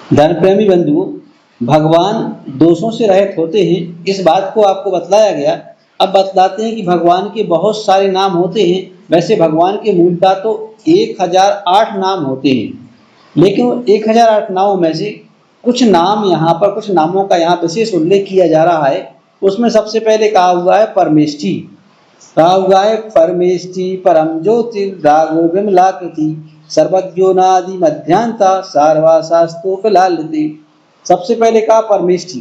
धर्म प्रेमी बंधुओं, भगवान दोषों से रहित होते हैं, इस बात को आपको बतलाया गया। अब बतलाते हैं कि भगवान के बहुत सारे नाम होते हैं। वैसे भगवान के मूलतः तो 1008 नाम होते हैं, लेकिन 1008 नामों में से कुछ नाम यहाँ पर, कुछ नामों का यहाँ विशेष उल्लेख किया जा रहा है। उसमें सबसे पहले कहा हुआ है परमेष्ठी। कहा हुआ है परमेष्ठी परम ज्योतिर्रागो विमलाकृति सर्वज्ञोनादि मध्यांता सार्वाशास्तोपलालिते। सबसे पहले कहा परमेष्ठी,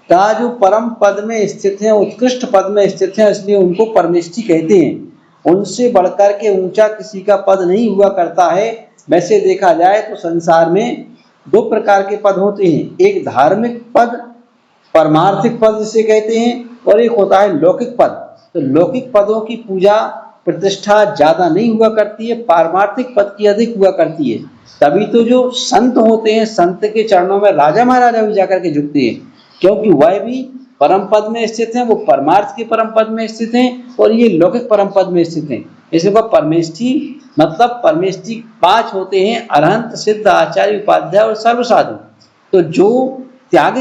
कहा जो परम पद में स्थित है, उत्कृष्ट पद में स्थित है, इसलिए उनको परमेष्ठी कहते हैं। उनसे बढ़कर के ऊंचा किसी का पद नहीं हुआ करता है। वैसे देखा जाए तो संसार में दो प्रकार के पद होते हैं, एक धार्मिक पद, परमार्थिक पद जिसे कहते हैं, और एक होता है लौकिक पद। तो लौकिक पदों की पूजा प्रतिष्ठा ज्यादा नहीं हुआ करती है, पारमार्थिक पद की अधिक हुआ करती है। तभी तो जो संत होते हैं, संत के चरणों में राजा महाराजा भी जाकर के झुकते हैं, क्योंकि वह भी परम पद में स्थित हैं, वो परमार्थ के परम पद में स्थित हैं, और ये लौकिक परम पद में स्थित हैं। इसलिए परमेष्ठी मतलब परमेष्ठी 5 होते हैं, अरहंत, सिद्ध, आचार्य, उपाध्याय और सर्वसाधु। तो जो त्याग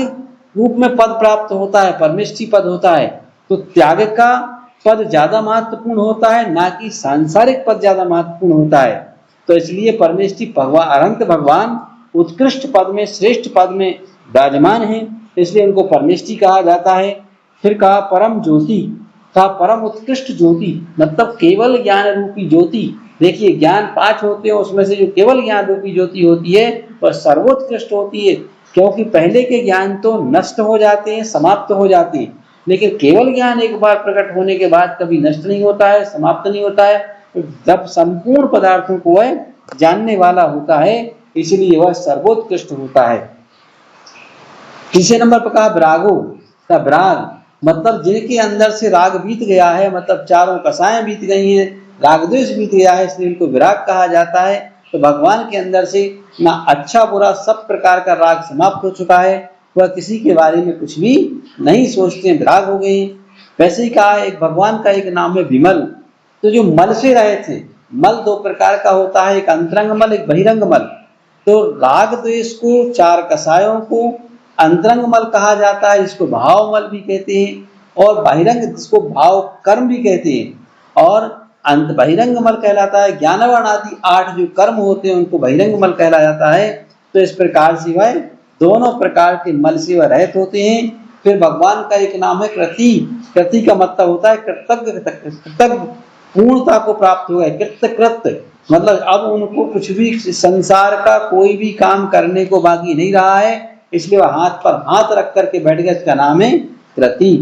रूप में पद प्राप्त होता है, परमेष्ठी पद होता है, तो त्याग का पद ज्यादा महत्वपूर्ण होता है, ना कि सांसारिक पद ज्यादा महत्वपूर्ण होता है। तो इसलिए परमेष्ठी भगवान, अनंत भगवान उत्कृष्ट पद में, श्रेष्ठ पद में विराजमान है, इसलिए उनको परमेष्ठी कहा जाता है। फिर कहा परम ज्योति, कहा परम उत्कृष्ट ज्योति, मतलब केवल ज्ञान रूपी ज्योति। देखिए ज्ञान 5 होते हैं, उसमें से जो केवल ज्ञान रूपी ज्योति होती है वह सर्वोत्कृष्ट होती है, क्योंकि पहले के ज्ञान तो नष्ट हो जाते हैं, समाप्त हो जाते हैं, लेकिन केवल ज्ञान एक बार प्रकट होने के बाद कभी नष्ट नहीं होता है, समाप्त नहीं होता है, जब संपूर्ण पदार्थों को वह जानने वाला होता है, इसलिए वह सर्वोत्कृष्ट होता है। तीसरे नंबर पर कहा विरागो, का विराग मतलब जिनके अंदर से राग बीत गया है, मतलब चारों कसाएं बीत गई हैं, राग द्वेष बीत गया है, इसलिए इनको विराग कहा जाता है। तो भगवान के अंदर से ना अच्छा बुरा सब प्रकार का राग समाप्त हो चुका है, वह किसी के बारे में कुछ भी नहीं सोचते, विराग हो गए। वैसे ही कहा एक भगवान का एक नाम है विमल। तो जो मल से रहे थे, मल 2 प्रकार का होता है, एक अंतरंग मल, एक बहिरंग मल। तो राग द्वेष को, 4 कसायों को अंतरंग मल कहा जाता है, इसको भाव मल भी कहते हैं, और बहिरंग जिसको भाव कर्म भी कहते हैं। और अंत बहिरंग मल कहलाता है, ज्ञानवान आदि 8 जो कर्म होते हैं उनको बहिरंग मल कहला जाता है। तो इस प्रकार से वह दोनों प्रकार के मल से वह रहित होते हैं। फिर भगवान का एक नाम है कृति। कृति का मतलब होता है कृतज्ञ, पूर्णता को प्राप्त हुआ है, कृत मतलब अब उनको कुछ भी संसार का कोई भी काम करने को बाकी नहीं रहा है, इसलिए वह हाथ पर हाथ रख करके बैठ गए, इसका नाम है कृति।